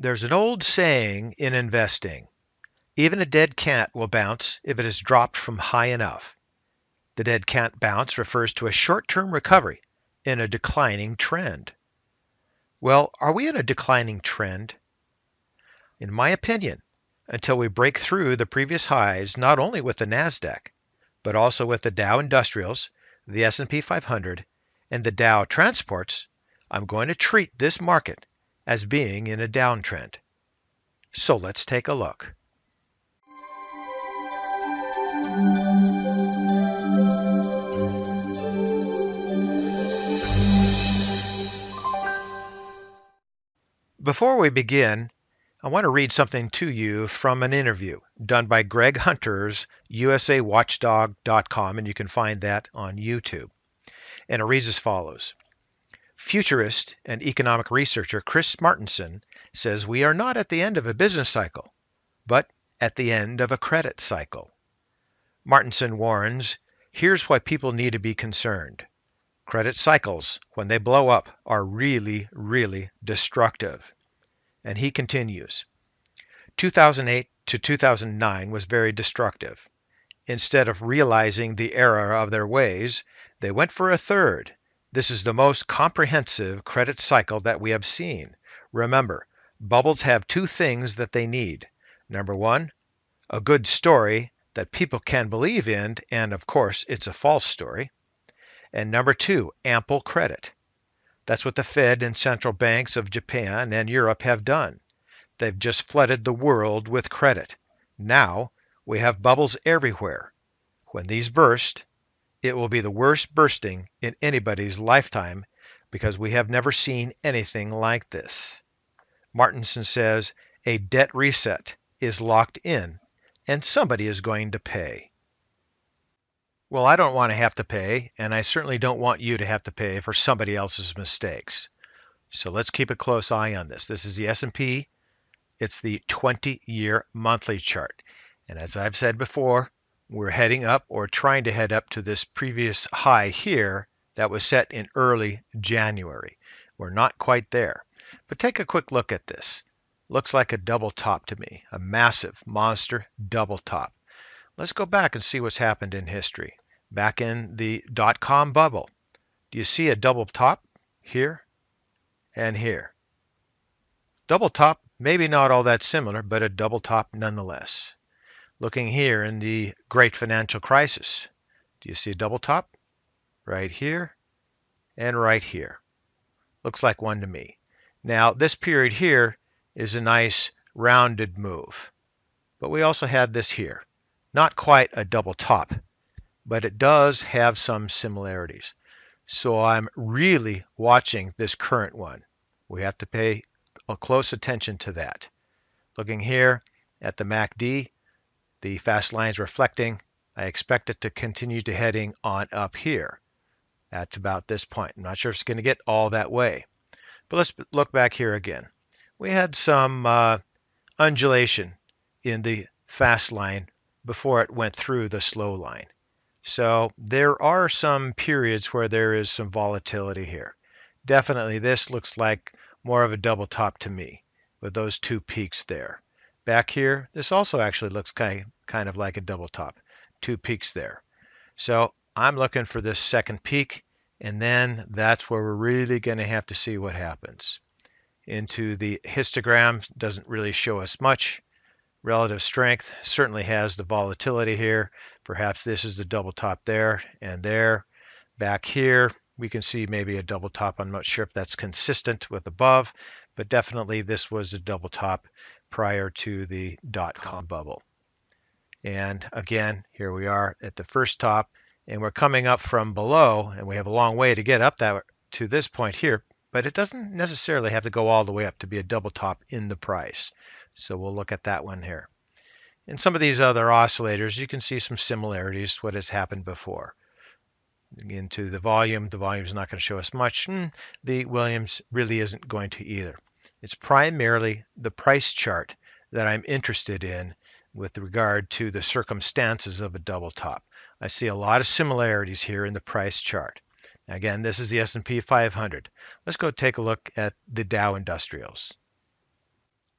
There's an old saying in investing, even a dead cat will bounce if it is dropped from high enough. The dead cat bounce refers to a short-term recovery in a declining trend. Well, are we in a declining trend? In my opinion, until we break through the previous highs, not only with the NASDAQ, but also with the Dow Industrials, the S&P 500, and the Dow Transports, I'm going to treat this market as being in a downtrend. So let's take a look. Before we begin, I want to read something to you from an interview done by Greg Hunter's usawatchdog.com, and you can find that on YouTube. And it reads as follows. Futurist and economic researcher Chris Martenson says we are not at the end of a business cycle, but at the end of a credit cycle. Martenson warns, here's why people need to be concerned. Credit cycles, when they blow up, are really, really destructive. And he continues, 2008 to 2009 was very destructive. Instead of realizing the error of their ways, they went for a third. This is the most comprehensive credit cycle that we have seen. Remember, bubbles have two things that they need. Number one, a good story that people can believe in, and of course, it's a false story. And number two, ample credit. That's what the Fed and central banks of Japan and Europe have done. They've just flooded the world with credit. Now, we have bubbles everywhere. When these burst, it will be the worst bursting in anybody's lifetime because we have never seen anything like this. Martenson says a debt reset is locked in and somebody is going to pay. Well, I don't want to have to pay, and I certainly don't want you to have to pay for somebody else's mistakes. So let's keep a close eye on this. This is the S&P. It's the 20-year monthly chart. And as I've said before, we're heading up or trying to head up to this previous high here that was set in early January. We're not quite there. But take a quick look at this. Looks like a double top to me, a massive monster double top. Let's go back and see what's happened in history. Back in the dot-com bubble, do you see a double top here and here? Double top, maybe not all that similar, but a double top nonetheless. Looking here in the great financial crisis, do you see a double top? Right here and right here. Looks like one to me. Now, this period here is a nice rounded move, but we also had this here. Not quite a double top, but it does have some similarities. So I'm really watching this current one. We have to pay a close attention to that. Looking here at the MACD, the fast lines reflecting. I expect it to continue to heading on up here at about this point. I'm not sure if it's going to get all that way. But let's look back here again. We had some undulation in the fast line before it went through the slow line. So there are some periods where there is some volatility here. Definitely this looks like more of a double top to me with those two peaks there. Back here, this also actually looks kind of like a double top. Two peaks there. So I'm looking for this second peak, and then that's where we're really going to have to see what happens. Into the histogram doesn't really show us much. Relative strength certainly has the volatility here. Perhaps this is the double top there and there. Back here, we can see maybe a double top. I'm not sure if that's consistent with above, but definitely this was a double top prior to the dot-com bubble. And again, here we are at the first top, and we're coming up from below, and we have a long way to get up to this point here, but it doesn't necessarily have to go all the way up to be a double top in the price. So we'll look at that one here. In some of these other oscillators, you can see some similarities to what has happened before. Into the volume's not going to show us much. The Williams really isn't going to either. It's primarily the price chart that I'm interested in with regard to the circumstances of a double top. I see a lot of similarities here in the price chart. Again, this is the S&P 500. Let's go take a look at the Dow Industrials.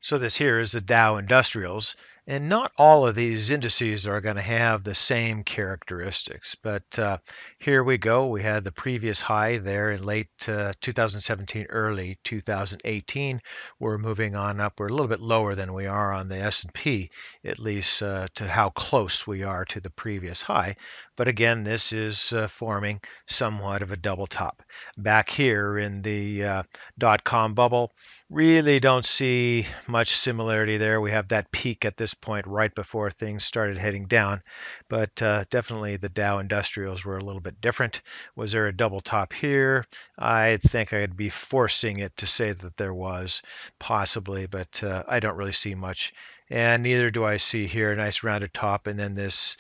So this here is the Dow Industrials, and not all of these indices are going to have the same characteristics. But here we go. We had the previous high there in late 2017, early 2018. We're moving on up. We're a little bit lower than we are on the S&P, at least to how close we are to the previous high. But again, this is forming somewhat of a double top. Back here in the dot-com bubble, really don't see much similarity there. We have that peak at this point right before things started heading down, but definitely the Dow Industrials were a little bit different. Was there a double top here? I think I'd be forcing it to say that there was, possibly, but I don't really see much. And neither do I see here a nice rounded top and then this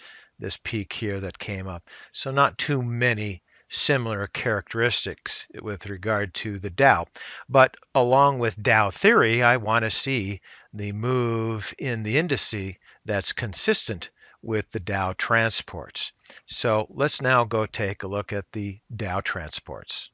peak here that came up. So not too many similar characteristics with regard to the Dow. But along with Dow theory, I want to see the move in the indice that's consistent with the Dow transports. So let's now go take a look at the Dow transports.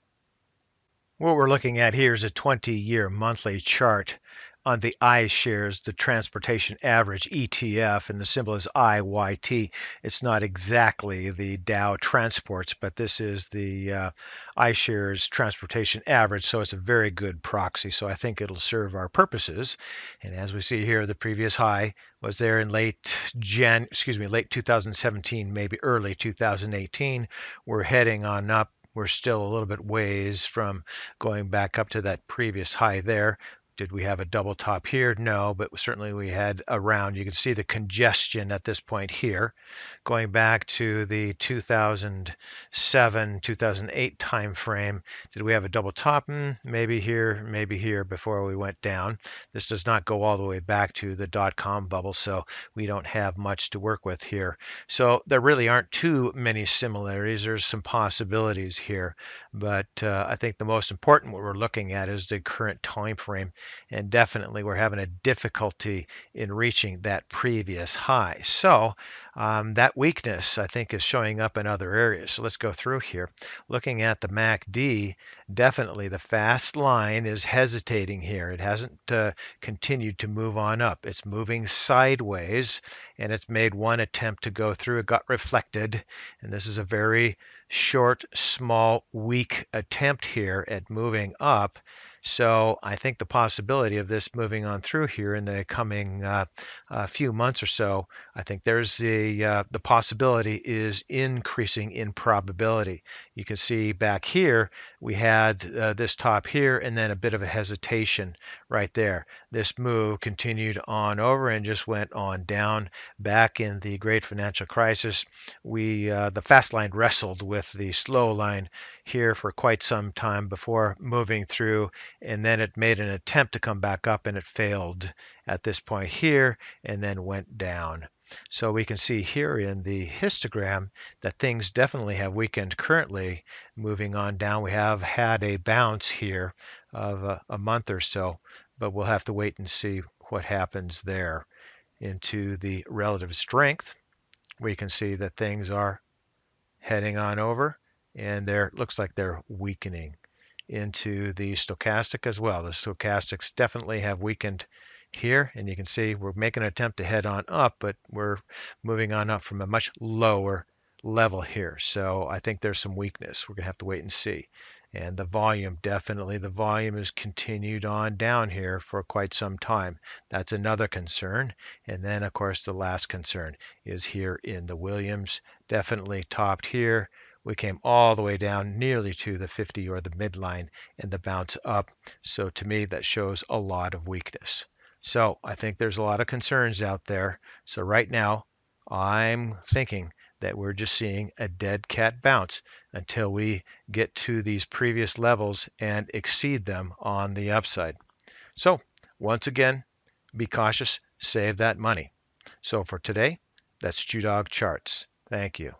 What we're looking at here is a 20-year monthly chart on the iShares, the Transportation Average ETF, and the symbol is IYT. It's not exactly the Dow Transports, but this is the iShares Transportation Average, so it's a very good proxy. So I think it'll serve our purposes. And as we see here, the previous high was there in late 2017, maybe early 2018. We're heading on up. We're still a little bit ways from going back up to that previous high there. Did we have a double top here? No, but certainly we had a round. You can see the congestion at this point here. Going back to the 2007, 2008 time frame, did we have a double top? Maybe here before we went down. This does not go all the way back to the dot-com bubble, so we don't have much to work with here. So there really aren't too many similarities. There's some possibilities here, but I think the most important what we're looking at is the current time frame. And definitely we're having a difficulty in reaching that previous high. So that weakness, I think, is showing up in other areas. So let's go through here. Looking at the MACD, definitely the fast line is hesitating here. It hasn't continued to move on up. It's moving sideways, and it's made one attempt to go through. It got reflected, and this is a very short, small, weak attempt here at moving up. So I think the possibility of this moving on through here in the coming few months or so, I think there's the possibility is increasing in probability. You can see back here we had this top here and then a bit of a hesitation right there. This move continued on over and just went on down. Back in the great financial crisis, the fast line wrestled with the slow line here for quite some time before moving through, and then it made an attempt to come back up and it failed at this point here and then went down. So we can see here in the histogram that things definitely have weakened currently. Moving on down, we have had a bounce here of a month or so, but we'll have to wait and see what happens there. Into the relative strength, we can see that things are heading on over, and there looks like they're weakening. Into the stochastic as well. The stochastics definitely have weakened here, and you can see we're making an attempt to head on up, but we're moving on up from a much lower level here. So I think there's some weakness. We're gonna have to wait and see. And the volume, definitely the volume has continued on down here for quite some time. That's another concern. And then of course the last concern is here in the Williams, definitely topped here. We came all the way down nearly to the 50 or the midline and the bounce up. So to me, that shows a lot of weakness. So I think there's a lot of concerns out there. So right now, I'm thinking that we're just seeing a dead cat bounce until we get to these previous levels and exceed them on the upside. So once again, be cautious, save that money. So for today, that's ChewDog Charts. Thank you.